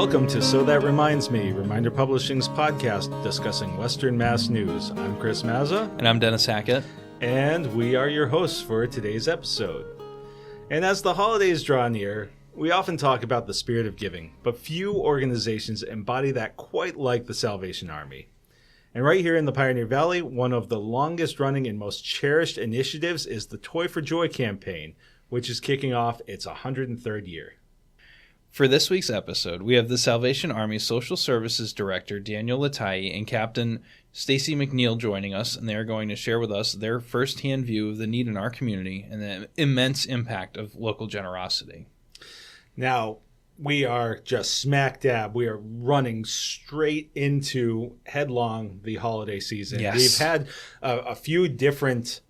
Welcome to So That Reminds Me, Reminder Publishing's podcast discussing Western Mass news. I'm Chris Maza. And I'm Dennis Hackett. And we are your hosts for today's episode. And as the holidays draw near, we often talk about the spirit of giving, but few organizations embody that quite like the Salvation Army. And right here in the Pioneer Valley, one of the longest running and most cherished initiatives is the Toy for Joy campaign, which is kicking off its 103rd year. For this week's episode, we have the Salvation Army Social Services Director, Danielle LaTaille, and Captain Stacy McNeil joining us, and they are going to share with us their firsthand view of the need in our community and the immense impact of local generosity. Now, we are just smack dab. We are running straight into headlong the holiday season. Yes. We've had a few different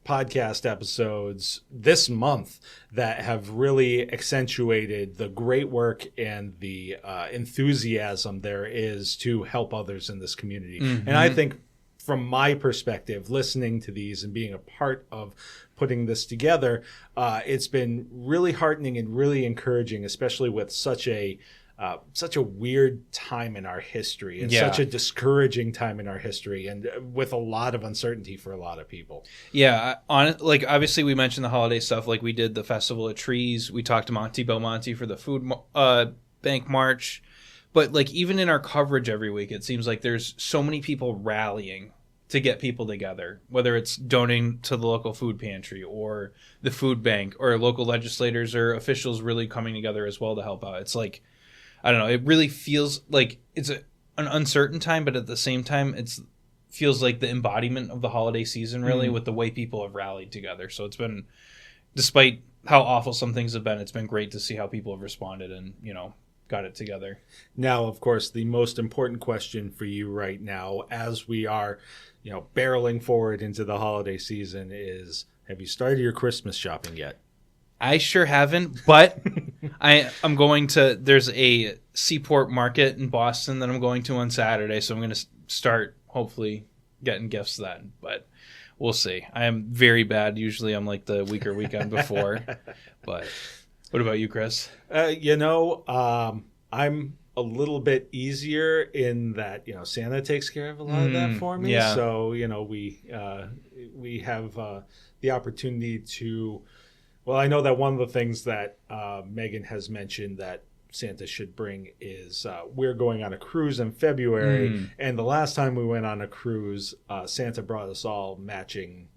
podcast episodes this month that have really accentuated the great work and the enthusiasm there is to help others in this community. Mm-hmm. And I think from my perspective, listening to these and being a part of putting this together, it's been really heartening and really encouraging, especially with such a weird time in our history and such a discouraging time in our history, and with a lot of uncertainty for a lot of people. Yeah, obviously we mentioned the holiday stuff, like we did the Festival of Trees. We talked to Monty Belmonte for the Food Bank March. But like even in our coverage every week, it seems like there's so many people rallying to get people together, whether it's donating to the local food pantry or the food bank or local legislators or officials really coming together as well to help out. It's like, I don't know, it really feels like it's an uncertain time, but at the same time, it feels like the embodiment of the holiday season, really, with the way people have rallied together. So it's been, despite how awful some things have been, it's been great to see how people have responded and, got it together. Now, of course, the most important question for you right now, as we are, barreling forward into the holiday season, is, have you started your Christmas shopping yet? I sure haven't, but I'm going to, there's a Seaport Market in Boston that I'm going to on Saturday, so I'm going to start hopefully getting gifts then, but we'll see. I am very bad. Usually I'm like the week or weekend before, but what about you, Chris? I'm a little bit easier in that, Santa takes care of a lot of that for me. Yeah. So, we have the opportunity to, well, I know that one of the things that Megan has mentioned that Santa should bring is we're going on a cruise in February. And the last time we went on a cruise, Santa brought us all matching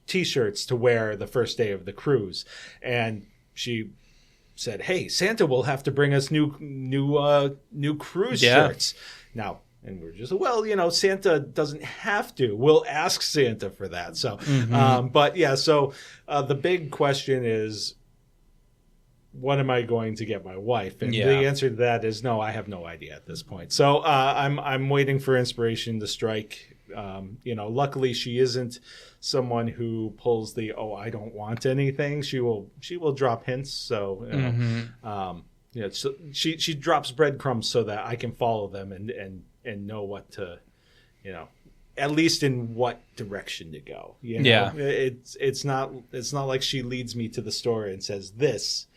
T-shirts to wear the first day of the cruise. And she said, "Hey, Santa will have to bring us new cruise shirts." Now, and we're just, Santa doesn't have to. We'll ask Santa for that. So, so the big question is, what am I going to get my wife? And the answer to that is no, I have no idea at this point. So I'm waiting for inspiration to strike. Luckily she isn't someone who pulls the, I don't want anything. She will drop hints. So, so she drops breadcrumbs so that I can follow them and know what to, at least in what direction to go. Yeah. It's not like she leads me to the store and says this,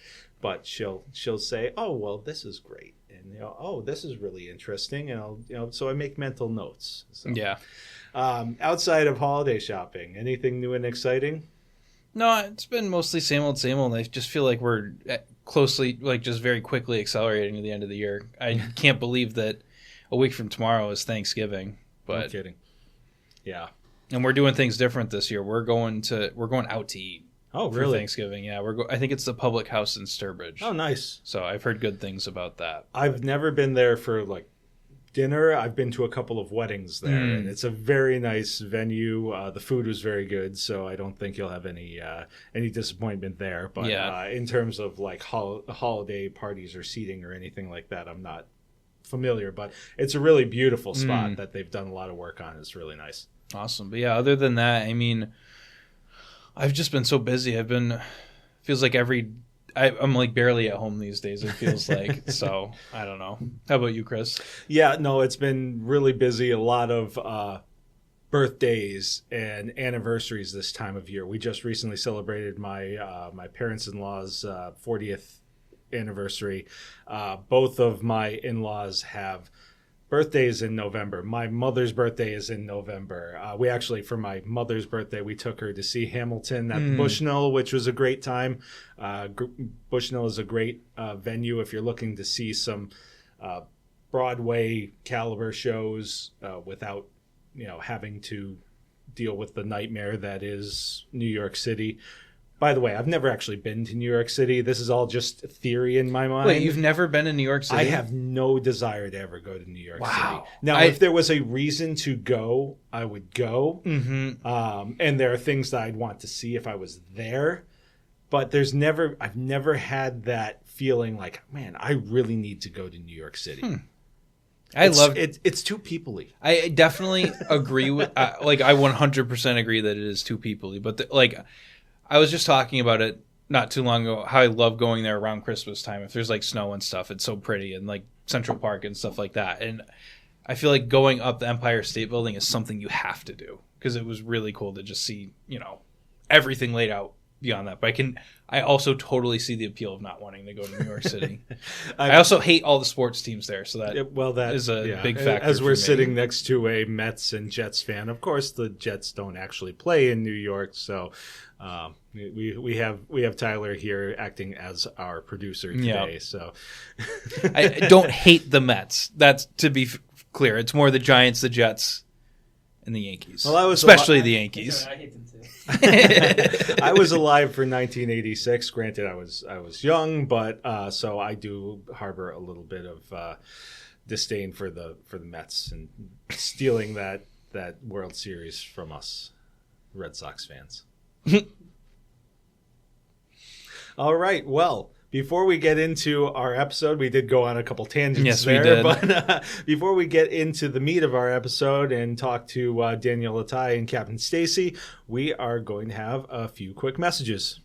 but she'll say, "Oh, well, this is great." And, "Oh, this is really interesting." And so I make mental notes. So, yeah. Outside of holiday shopping, anything new and exciting? No, it's been mostly same old, same old. I just feel like we're closely, just very quickly accelerating to the end of the year. I can't believe that a week from tomorrow is Thanksgiving. But, no kidding. Yeah. And we're doing things different this year. We're going out to eat. Oh, for really? Thanksgiving, yeah. I think it's the Public House in Sturbridge. Oh, nice. So I've heard good things about that. I've never been there for dinner. I've been to a couple of weddings there, and it's a very nice venue. The food was very good, so I don't think you'll have any disappointment there. But in terms of holiday parties or seating or anything like that, I'm not familiar. But it's a really beautiful spot that they've done a lot of work on. It's really nice. Awesome. But yeah, other than that, I've just been so busy. Feels like I'm barely at home these days, it feels like. So, I don't know. How about you, Chris? Yeah, no, it's been really busy. A lot of birthdays and anniversaries this time of year. We just recently celebrated my parents-in-law's 40th anniversary. Both of my in-laws have birthdays in November. My mother's birthday is in November. We actually, for my mother's birthday, we took her to see Hamilton at the Bushnell, which was a great time. Bushnell is a great venue if you're looking to see some Broadway caliber shows without, having to deal with the nightmare that is New York City. By the way, I've never actually been to New York City. This is all just theory in my mind. Wait, you've never been to New York City? I have no desire to ever go to New York Wow. City. Now, if there was a reason to go, I would go. Mm-hmm. And there are things that I'd want to see if I was there. But I've never had that feeling like, man, I really need to go to New York City. It's too people-y. I definitely agree with, I 100% agree that it is too people-y. But I was just talking about it not too long ago, how I love going there around Christmas time. If there's like snow and stuff, it's so pretty, and like Central Park and stuff like that. And I feel like going up the Empire State Building is something you have to do, because it was really cool to just see, everything laid out beyond that. But I also totally see the appeal of not wanting to go to New York City. I also hate all the sports teams there, so that is a big factor. As we're sitting next to a Mets and Jets fan, of course the Jets don't actually play in New York, so we have Tyler here acting as our producer today. So I don't hate the Mets. That's to be clear. It's more the Giants, the Jets, and the Yankees. Well, especially the Yankees. I hate them too. I was alive for 1986. Granted, I was young, but so I do harbor a little bit of disdain for the Mets and stealing that World Series from us Red Sox fans. All right. Well, before we get into our episode, we did go on a couple tangents there. We did. But before we get into the meat of our episode and talk to Danielle LaTaille and Captain Stacy, we are going to have a few quick messages.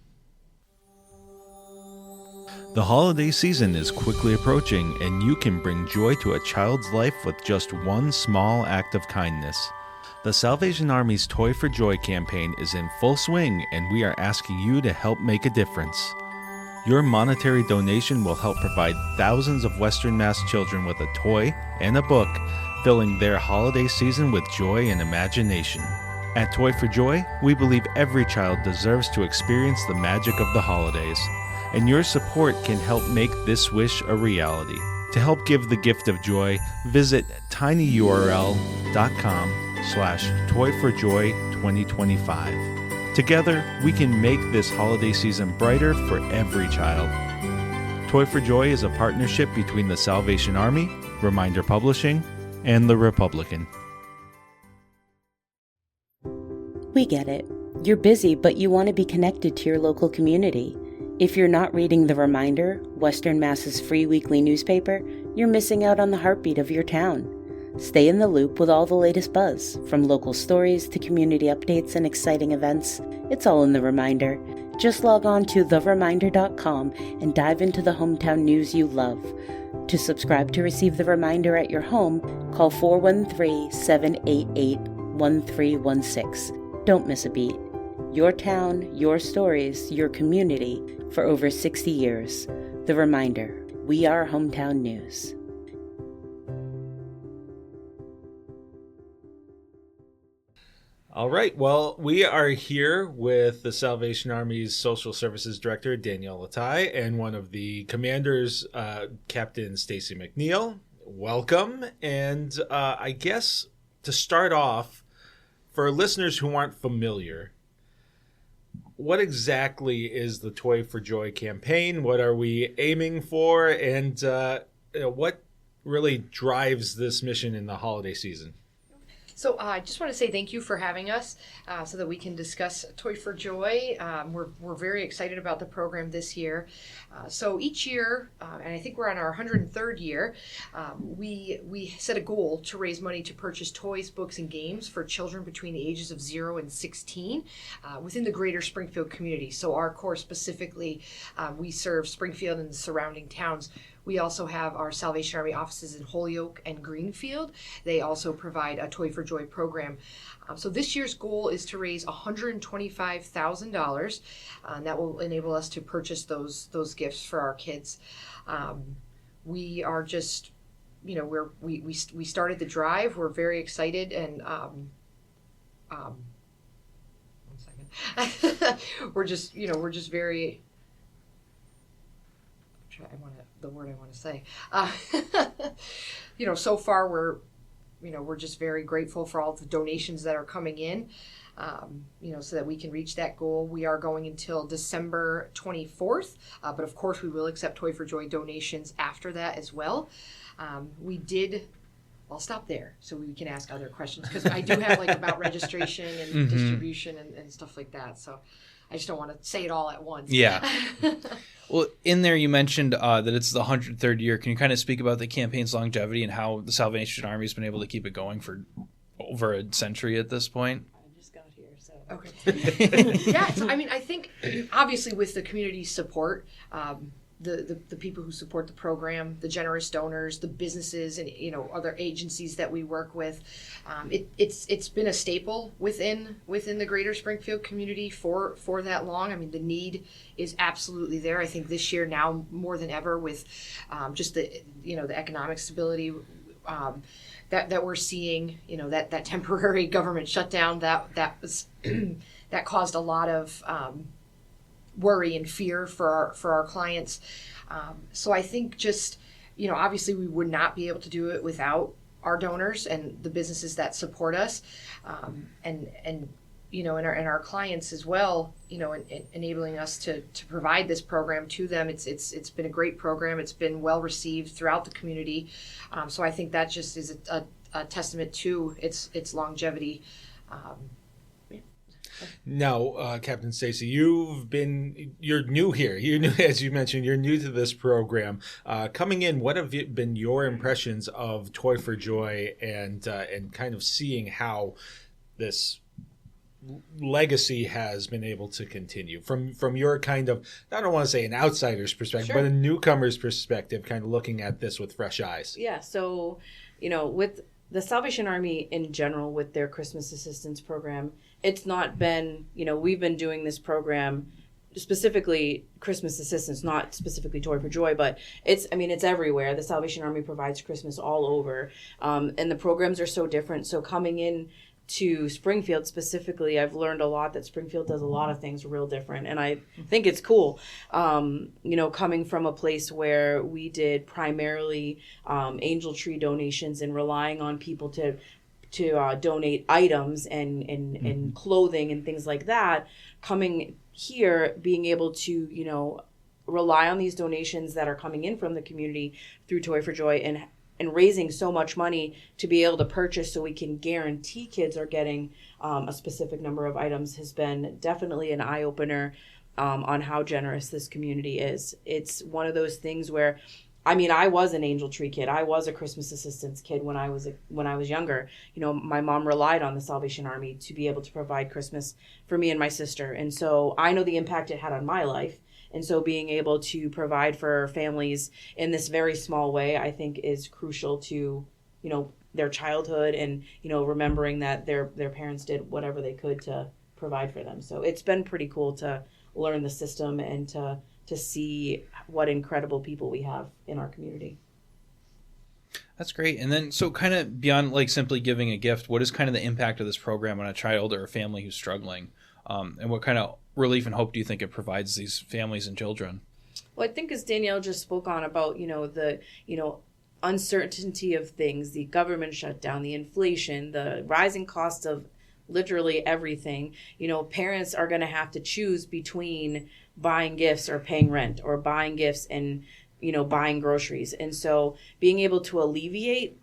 The holiday season is quickly approaching, and you can bring joy to a child's life with just one small act of kindness. The Salvation Army's Toy for Joy campaign is in full swing, and we are asking you to help make a difference. Your monetary donation will help provide thousands of Western Mass children with a toy and a book, filling their holiday season with joy and imagination. At Toy for Joy, we believe every child deserves to experience the magic of the holidays, and your support can help make this wish a reality. To help give the gift of joy, visit tinyurl.com/toyforjoy2025. Together, we can make this holiday season brighter for every child. Toy for Joy is a partnership between the Salvation Army, Reminder Publishing, and The Republican. We get it. You're busy, but you want to be connected to your local community. If you're not reading The Reminder, Western Mass's free weekly newspaper, you're missing out on the heartbeat of your town. Stay in the loop with all the latest buzz, from local stories to community updates and exciting events. It's all in The Reminder. Just log on to thereminder.com and dive into the hometown news you love. To subscribe to receive The Reminder at your home, call 413-788-1316. Don't miss a beat. Your town, your stories, your community for over 60 years. The Reminder. We are hometown news. All right. Well, we are here with the Salvation Army's Social Services Director, Danielle LaTaille, and one of the commanders, Captain Stacy McNeil. Welcome. And I guess to start off, for listeners who aren't familiar, what exactly is the Toy for Joy campaign? What are we aiming for? And what really drives this mission in the holiday season? So I just want to say thank you for having us so that we can discuss Toy for Joy. We're very excited about the program this year. So each year, and I think we're on our 103rd year, we set a goal to raise money to purchase toys, books, and games for children between the ages of 0 and 16 within the greater Springfield community. So our Corps specifically, we serve Springfield and the surrounding towns. We also have our Salvation Army offices in Holyoke and Greenfield. They also provide a Toy for Joy program. So this year's goal is to raise $125,000, and that will enable us to purchase those gifts for our kids. We are just, we started the drive. We're very excited, and 1 second. we're just very. The word I want to say. So far we're just very grateful for all the donations that are coming in, so that we can reach that goal. We are going until December 24th, but of course we will accept Toy for Joy donations after that as well. I'll stop there so we can ask other questions, because I do have about registration and distribution and stuff like that. So I just don't want to say it all at once. Yeah. Well, in there you mentioned that it's the 103rd year. Can you kind of speak about the campaign's longevity and how the Salvation Army has been able to keep it going for over a century at this point? I just got here, so. Okay. Yeah, so I think obviously with the community's support, the people who support the program, the generous donors, the businesses, and other agencies that we work with, it's been a staple within the greater Springfield community for that long. The need is absolutely there. I think this year now more than ever, with just the economic stability that we're seeing, that temporary government shutdown that was that caused a lot of worry and fear for our clients. So I think just, obviously we would not be able to do it without our donors and the businesses that support us, and our clients as well, enabling us to provide this program to them. It's been a great program. It's been well received throughout the community. So I think that just is a testament to its longevity. Now, Captain Stacy, you're new here. As you mentioned, you're new to this program. Coming in, what have been your impressions of Toy for Joy and kind of seeing how this legacy has been able to continue from your kind of, I don't want to say an outsider's perspective, Sure. but a newcomer's perspective, kind of looking at this with fresh eyes? Yeah, so, with the Salvation Army in general, with their Christmas assistance program, it's not been, we've been doing this program, specifically Christmas assistance, not specifically Toy for Joy, but it's everywhere. The Salvation Army provides Christmas all over, and the programs are so different. So coming in to Springfield specifically, I've learned a lot that Springfield does a lot of things real different, and I think it's cool. Coming from a place where we did primarily angel tree donations and relying on people to donate items and clothing and things like that, coming here, being able to rely on these donations that are coming in from the community through Toy for Joy and raising so much money to be able to purchase so we can guarantee kids are getting a specific number of items has been definitely an eye-opener on how generous this community is. It's one of those things where, I was an angel tree kid. I was a Christmas assistance kid when I was younger. My mom relied on the Salvation Army to be able to provide Christmas for me and my sister. And so I know the impact it had on my life. And so being able to provide for families in this very small way, I think is crucial to, their childhood and, remembering that their parents did whatever they could to provide for them. So it's been pretty cool to learn the system and to see what incredible people we have in our community. That's great. And then, so kind of beyond simply giving a gift, what is kind of the impact of this program on a child or a family who's struggling? And what kind of relief and hope do you think it provides these families and children? Well, I think as Danielle just spoke on about, the uncertainty of things, the government shutdown, the inflation, the rising cost of literally everything, parents are going to have to choose between buying gifts or paying rent, or buying gifts and buying groceries. And so being able to alleviate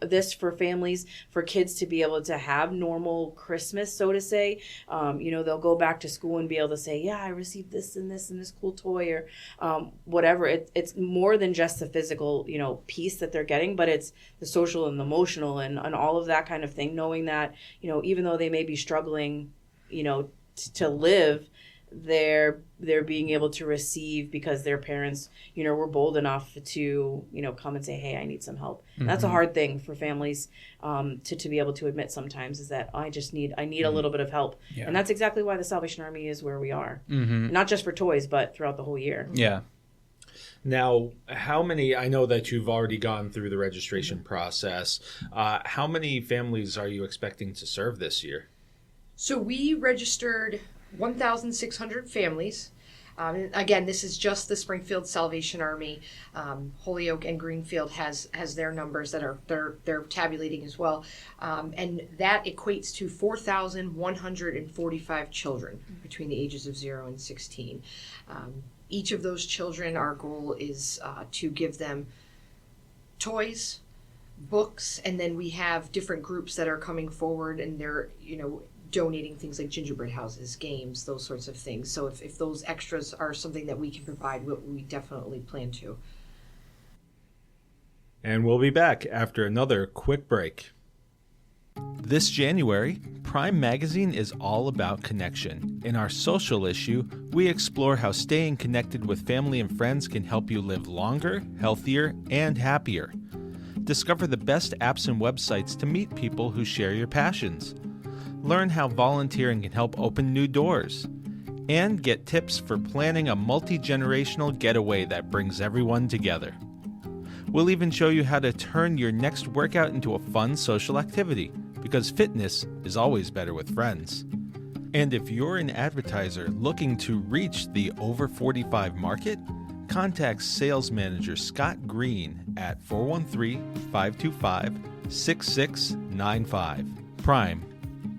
this for families, for kids to be able to have normal Christmas, so to say, they'll go back to school and be able to say, yeah, I received this and this and this cool toy, or whatever. It's more than just the physical, piece that they're getting, but it's the social and the emotional and all of that kind of thing, knowing that, even though they may be struggling, to live, they're being able to receive because their parents, were bold enough to, come and say, hey, I need some help. And that's a hard thing for families to be able to admit sometimes, is that I need a little bit of help. Yeah. And that's exactly why the Salvation Army is where we are. Not just for toys, but throughout the whole year. Yeah. Now, how many, I know that you've already gone through the registration process. How many families are you expecting to serve this year? So we registered 1,600 families. Again, this is just the Springfield Salvation Army. Holyoke and Greenfield has their numbers that are they're tabulating as well, and that equates to 4,145 children between the ages of 0 and 16. Each of those children, our goal is to give them toys, books, and then we have different groups that are coming forward, and they're donating things like gingerbread houses, games, those sorts of things. So if those extras are something that we can provide, we definitely plan to. And we'll be back after another quick break. This January, Prime Magazine is all about connection. In our social issue, we explore how staying connected with family and friends can help you live longer, healthier, and happier. Discover the best apps and websites to meet people who share your passions. Learn how volunteering can help open new doors. And get tips for planning a multi-generational getaway that brings everyone together. We'll even show you how to turn your next workout into a fun social activity, because fitness is always better with friends. And if you're an advertiser looking to reach the over 45 market, contact sales manager Scott Green at 413-525-6695. Prime,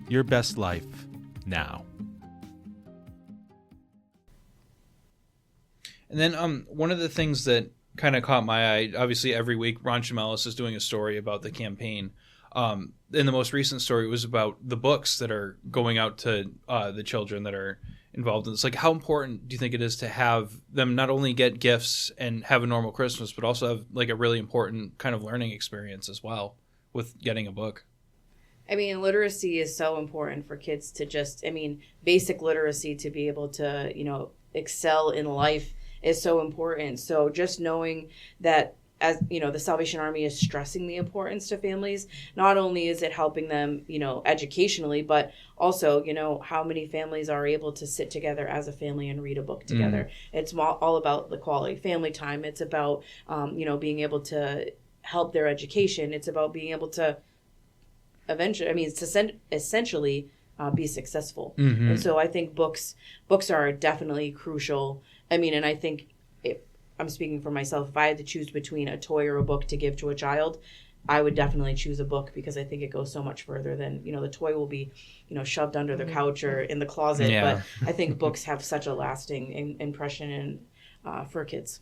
your best life now. And then one of the things that kind of caught my eye, obviously every week Ron Chamelis is doing a story about the campaign. In the most recent story, it was about the books that are going out to the children that are involved in this. Like, how important do you think it is to have them not only get gifts and have a normal Christmas, but also have like a really important kind of learning experience as well with getting a book? I mean, literacy is so important for kids to basic literacy to be able to, excel in life is so important. So just knowing that, as the Salvation Army is stressing the importance to families, not only is it helping them, educationally, but also, how many families are able to sit together as a family and read a book together. It's all about the quality family time. It's about, being able to help their education. It's about being able to essentially be successful. And so I think books are definitely crucial. And I think I'm speaking for myself. If I had to choose between a toy or a book to give to a child, I would definitely choose a book, because I think it goes so much further than, the toy will be, shoved under the couch or in the closet. Yeah. But I think books have such a lasting impression for kids.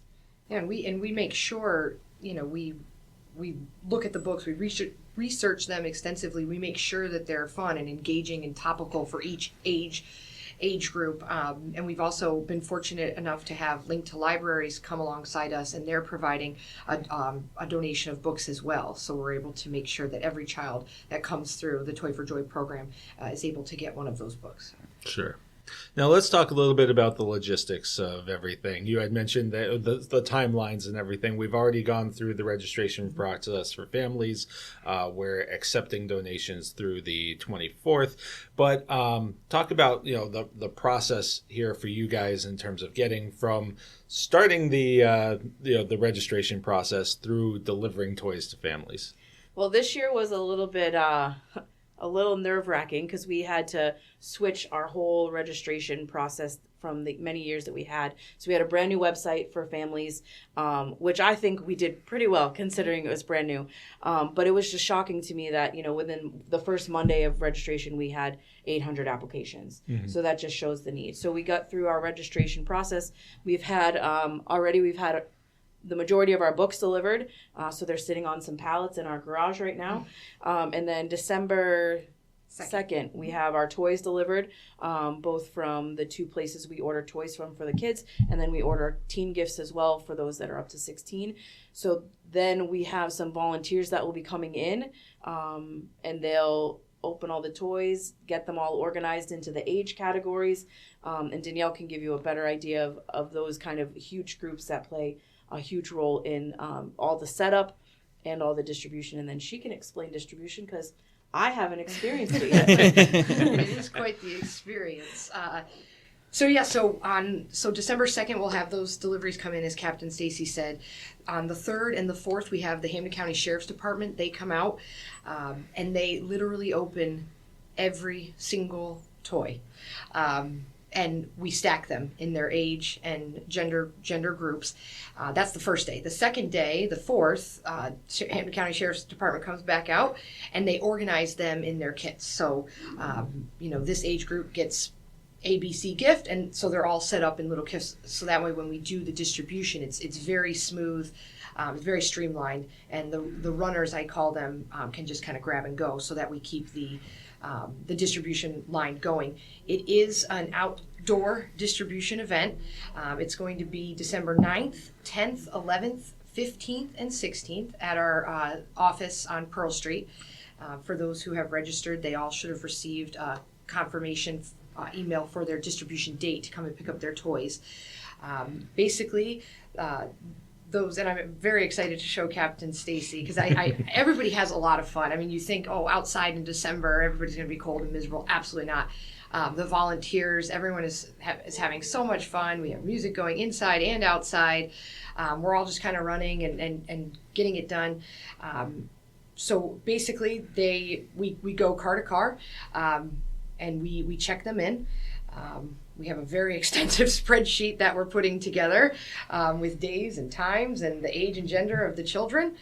Yeah, and we make sure, we look at the books, we research them extensively. We make sure that they're fun and engaging and topical for each age group, and we've also been fortunate enough to have Link to Libraries come alongside us, and they're providing a donation of books as well. So we're able to make sure that every child that comes through the Toy for Joy program is able to get one of those books. Sure. Now let's talk a little bit about the logistics of everything. You had mentioned that the timelines and everything. We've already gone through the registration process for families. We're accepting donations through the 24th. But talk about the process here for you guys in terms of getting from starting the registration process through delivering toys to families. Well, this year was a little bit a little nerve-wracking, because we had to switch our whole registration process from the many years that we had. So we had a brand new website for families, which I think we did pretty well considering it was brand new. But it was just shocking to me that, within the first Monday of registration, we had 800 applications. So that just shows the need. So we got through our registration process. We've had the majority of our books delivered. So they're sitting on some pallets in our garage right now. And then December 2nd, we have our toys delivered, both from the two places we order toys from for the kids, and then we order teen gifts as well for those that are up to 16. So then we have some volunteers that will be coming in, and they'll open all the toys, get them all organized into the age categories. And Danielle can give you a better idea of those kind of huge groups that play a huge role in all the setup and all the distribution. And then she can explain distribution because I haven't experienced it yet. It is quite the experience. So December 2nd, we'll have those deliveries come in, as Captain Stacy said. On the 3rd and the 4th, we have the Hampden County Sheriff's Department. They come out, and they literally open every single toy. And we stack them in their age and gender groups. That's the first day. The second day, the 4th, Hampden County Sheriff's Department comes back out, and they organize them in their kits. So, this age group gets ABC gift, and so they're all set up in little kits. So that way, when we do the distribution, it's very smooth, very streamlined, and the runners, I call them, can just kind of grab and go, so that we keep the distribution line going. It is an outdoor distribution event. It's going to be December 9th, 10th, 11th, 15th, and 16th at our office on Pearl Street. For those who have registered, they all should have received a confirmation email for their distribution date to come and pick up their toys. Those, and I'm very excited to show Captain Stacy, because everybody has a lot of fun. I mean, you think, outside in December, everybody's going to be cold and miserable. Absolutely not. The volunteers, everyone is having so much fun. We have music going inside and outside. We're all just kind of running and getting it done. So basically, we go car to car, and we check them in. We have a very extensive spreadsheet that we're putting together with days and times and the age and gender of the children.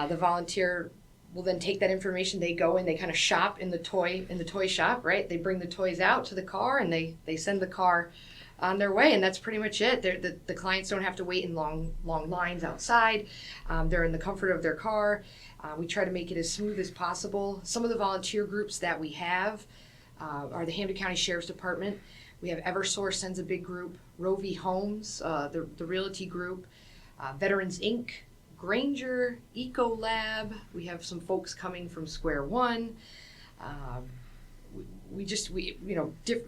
The volunteer will then take that information. They go and they kind of shop in the toy shop, right? They bring the toys out to the car, and they send the car on their way, and that's pretty much it. The clients don't have to wait in long lines outside. They're in the comfort of their car. We try to make it as smooth as possible. Some of the volunteer groups that we have are the Hampden County Sheriff's Department. We have Eversource sends a big group, Roe v. Homes, the Realty Group, Veterans Inc., Granger, Eco Lab. We have some folks coming from Square One.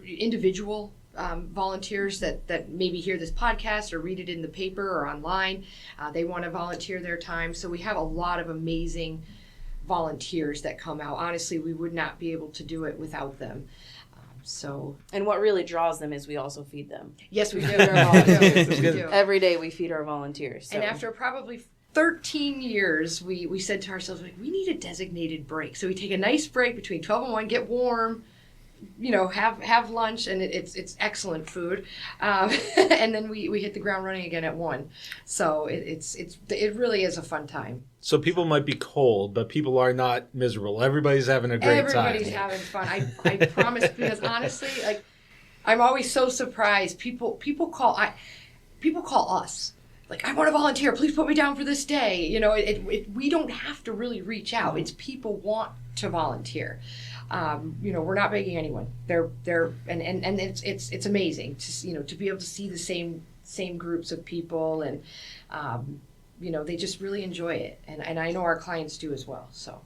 Individual volunteers that maybe hear this podcast or read it in the paper or online. They want to volunteer their time. So we have a lot of amazing volunteers that come out. Honestly, we would not be able to do it without them. And what really draws them is we also feed them. Yes, we do. We do. Every day we feed our volunteers. So. And after probably 13 years, we said to ourselves, we need a designated break. So we take a nice break between 12 and 1, get warm, have lunch, and it's excellent food. And then we hit the ground running again at 1. So it really is a fun time. So people might be cold, but people are not miserable. Everybody's having a great time. Everybody's having fun. I promise, because honestly, I'm always so surprised. People call us. I want to volunteer. Please put me down for this day. We don't have to really reach out. It's people want to volunteer. We're not begging anyone. They're and it's amazing to be able to see the same groups of people, and they just really enjoy it, and I know our clients do as well. So.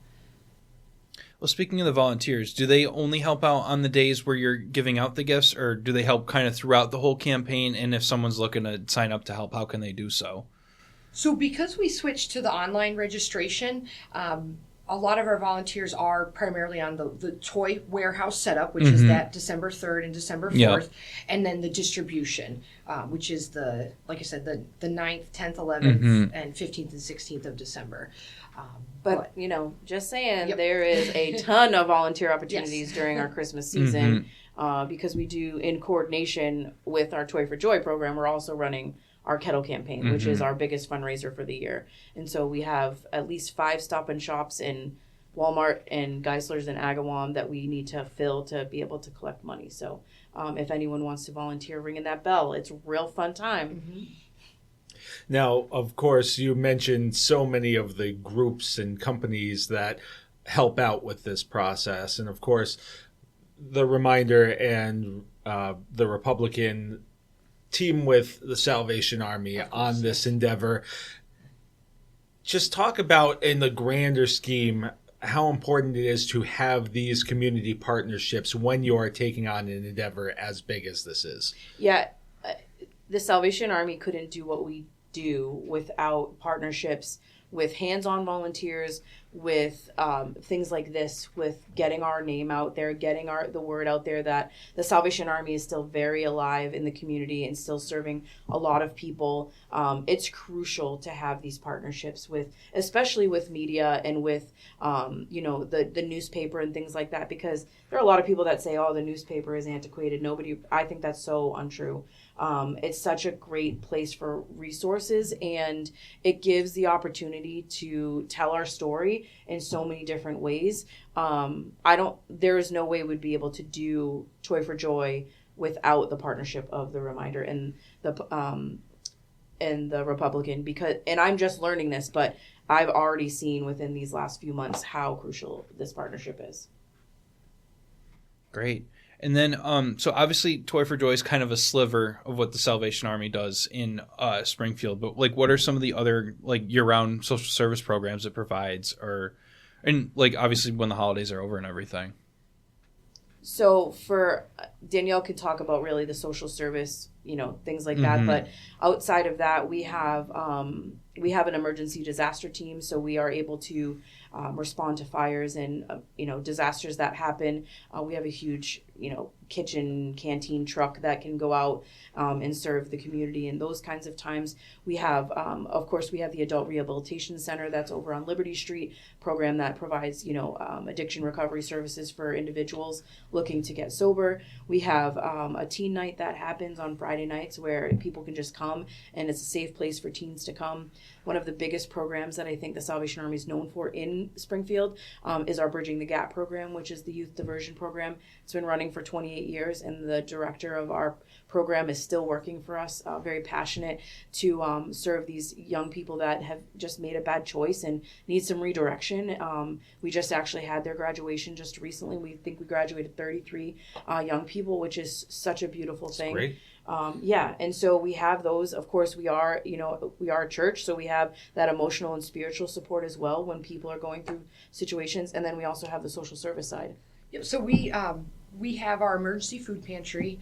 Well, speaking of the volunteers, do they only help out on the days where you're giving out the gifts, or do they help kind of throughout the whole campaign? And if someone's looking to sign up to help, how can they do so? So because we switched to the online registration, a lot of our volunteers are primarily on the toy warehouse setup, which is that December 3rd and December 4th, and then the distribution, which is the 9th, 10th, 11th, and 15th and 16th of December. But just saying, there is a ton of volunteer opportunities during our Christmas season because we do, in coordination with our Toy for Joy program, we're also running our kettle campaign, which is our biggest fundraiser for the year. And so we have at least 5 Stop and Shops in Walmart and Geisler's and Agawam that we need to fill to be able to collect money. So if anyone wants to volunteer, ringing that bell. It's a real fun time. Now, of course, you mentioned so many of the groups and companies that help out with this process. And of course, the Reminder and the Republican team with the Salvation Army on this endeavor. Just talk about, in the grander scheme, how important it is to have these community partnerships when you are taking on an endeavor as big as this is. Yeah, the Salvation Army couldn't do what we do without partnerships with hands-on volunteers, with things like this, with getting our name out there, getting the word out there that the Salvation Army is still very alive in the community and still serving a lot of people. It's crucial to have these partnerships with, especially with media and with, the newspaper and things like that, because there are a lot of people that say, oh, the newspaper is antiquated. I think that's so untrue. It's such a great place for resources, and it gives the opportunity to tell our story in so many different ways. There is no way we'd be able to do Toy for Joy without the partnership of the Reminder and the Republican, and I'm just learning this, but I've already seen within these last few months how crucial this partnership is. Great. And then, so obviously Toy for Joy is kind of a sliver of what the Salvation Army does in Springfield, but like, what are some of the other like year-round social service programs it provides, and like obviously when the holidays are over and everything? So for Danielle can talk about really the social service, things like that. But outside of that, we have an emergency disaster team. So we are able to respond to fires and, disasters that happen. We have a huge, kitchen canteen truck that can go out and serve the community in those kinds of times. We have, of course, we have the Adult Rehabilitation Center that's over on Liberty Street, program that provides, addiction recovery services for individuals looking to get sober. We have a teen night that happens on Friday nights where people can just come, and it's a safe place for teens to come. One of the biggest programs that I think the Salvation Army is known for in Springfield is our Bridging the Gap program, which is the youth diversion program. It's been running for 28 years, and the director of our program is still working for us, very passionate to serve these young people that have just made a bad choice and need some redirection. We just actually had their graduation just recently. We think we graduated 33 young people, which is such a beautiful thing. Great. And so we have those. Of course, we are a church, so we have that emotional and spiritual support as well when people are going through situations, and then we also have the social service side. Yep. So we have our emergency food pantry,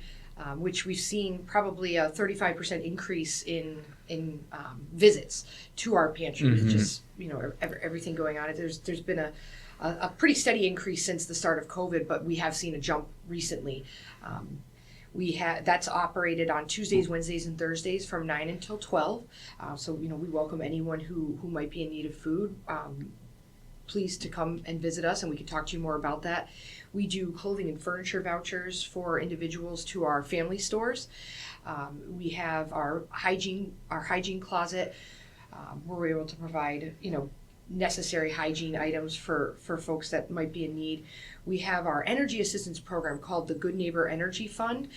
which we've seen probably a 35% increase in visits to our pantry. Mm-hmm. Just everything going on. There's been a pretty steady increase since the start of COVID, but we have seen a jump recently. That's operated on Tuesdays, Wednesdays, and Thursdays from 9 until 12. So we welcome anyone who might be in need of food. Please to come and visit us, and we can talk to you more about that. We do clothing and furniture vouchers for individuals to our family stores. We have our hygiene closet, where we're able to provide necessary hygiene items for folks that might be in need. We have our energy assistance program called the Good Neighbor Energy Fund.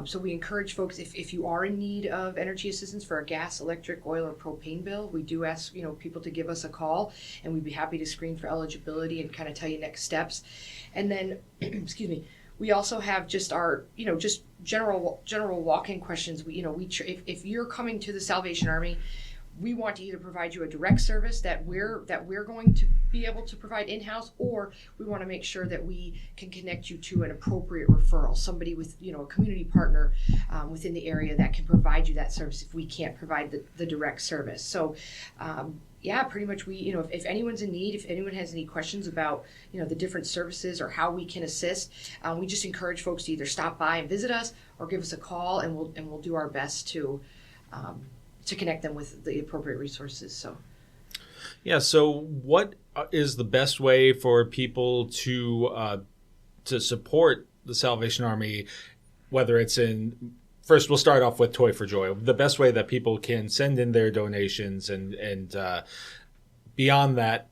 So we encourage folks, if you are in need of energy assistance for a gas, electric, oil, or propane bill, we do ask people to give us a call, and we'd be happy to screen for eligibility and kind of tell you next steps. And then, excuse me, we also have just our just general walk-in questions. If you're coming to the Salvation Army, we want to either provide you a direct service that we're going to be able to provide in-house, or we want to make sure that we can connect you to an appropriate referral, somebody with a community partner within the area that can provide you that service if we can't provide the direct service. So pretty much we if anyone's in need, if anyone has any questions about the different services or how we can assist, we just encourage folks to either stop by and visit us or give us a call, and we'll do our best to connect them with the appropriate resources. So what is the best way for people to support the Salvation Army, whether it's first we'll start off with Toy for Joy, the best way that people can send in their donations, and beyond that,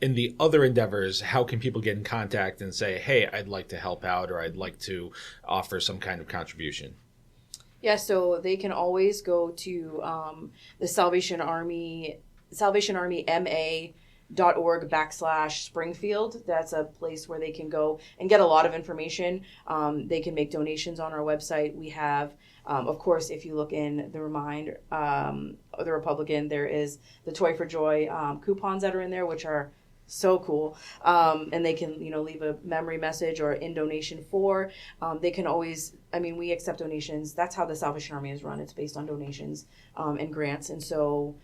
in the other endeavors, how can people get in contact and say, hey, I'd like to help out, or I'd like to offer some kind of contribution? Yeah, so they can always go to the Salvation Army MA.org/Springfield. That's a place where they can go and get a lot of information. They can make donations on our website. We have, of course, if you look in the Reminder, the Republican, there is the Toy for Joy coupons that are in there, which are so cool. And they can, leave a memory message or in donation for. They can always, we accept donations. That's how the Salvation Army is run. It's based on donations and grants. And so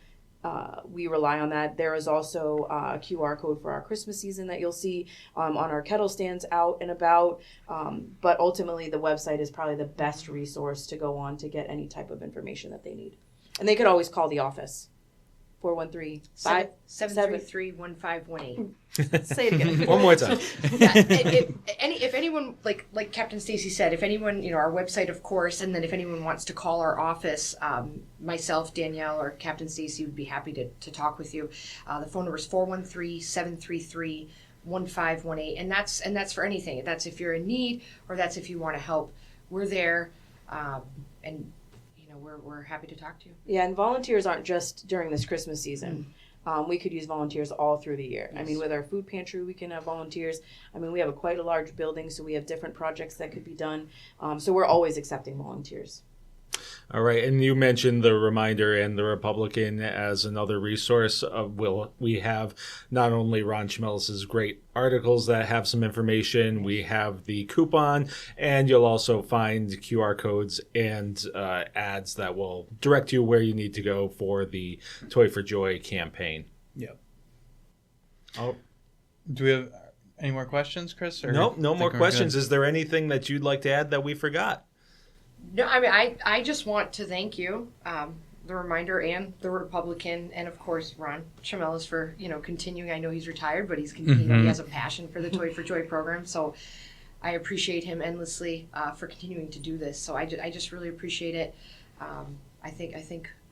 we rely on that. There is also a QR code for our Christmas season that you'll see on our kettle stands out and about. But ultimately, the website is probably the best resource to go on to get any type of information that they need. And they could always call the office. 413-733-1518. Say it again. One more time. If anyone, like Captain Stacy said, if anyone, our website, of course, and then if anyone wants to call our office, myself, Danielle, or Captain Stacy would be happy to talk with you. The phone number is 413-733-1518, and that's for anything. That's if you're in need, or that's if you want to help. We're there, and we're happy to talk to you. Yeah, and volunteers aren't just during this Christmas season. We could use volunteers all through the year. Yes. With our food pantry, we can have volunteers. We have quite a large building, so we have different projects that could be done. So we're always accepting volunteers. All right, and you mentioned the Reminder and the Republican as another resource. We have not only Ron Chamelis's great articles that have some information, we have the coupon, and you'll also find QR codes and ads that will direct you where you need to go for the Toy for Joy campaign. Yep. Oh, do we have any more questions, Chris? No more questions. Is there anything that you'd like to add that we forgot? No, I just want to thank you, the Reminder and the Republican, and of course Ron Chamelis for continuing. I know he's retired, but he has a passion for the Toy for Joy program, so I appreciate him endlessly for continuing to do this. So I just really appreciate it. I think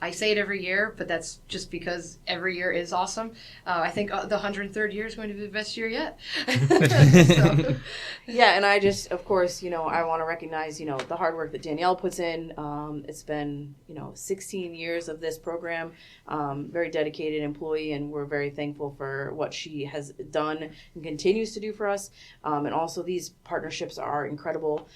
I say it every year, but that's just because every year is awesome. I think the 103rd year is going to be the best year yet. So. Yeah, and I just, of course, I want to recognize, the hard work that Danielle puts in. It's been, 16 years of this program. Very dedicated employee, and we're very thankful for what she has done and continues to do for us. And also these partnerships are incredible.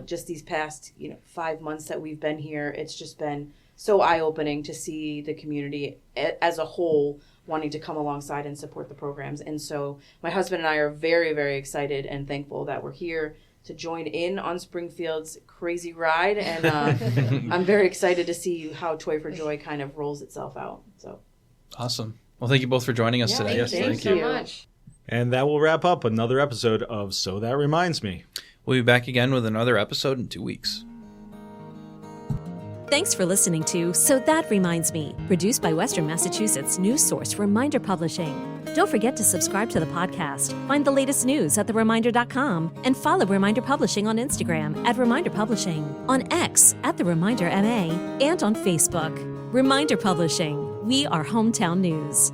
Just these past, 5 months that we've been here, it's just been so eye-opening to see the community as a whole wanting to come alongside and support the programs. And so my husband and I are very, very excited and thankful that we're here to join in on Springfield's crazy ride. And I'm very excited to see how Toy for Joy kind of rolls itself out. So awesome. Well, thank you both for joining us today. Yes, thank you so much. And that will wrap up another episode of So That Reminds Me. We'll be back again with another episode in 2 weeks. Thanks for listening to So That Reminds Me, produced by Western Massachusetts news source Reminder Publishing. Don't forget to subscribe to the podcast, find the latest news at thereminder.com, and follow Reminder Publishing on Instagram at Reminder Publishing, on X at The Reminder MA, and on Facebook. Reminder Publishing, we are hometown news.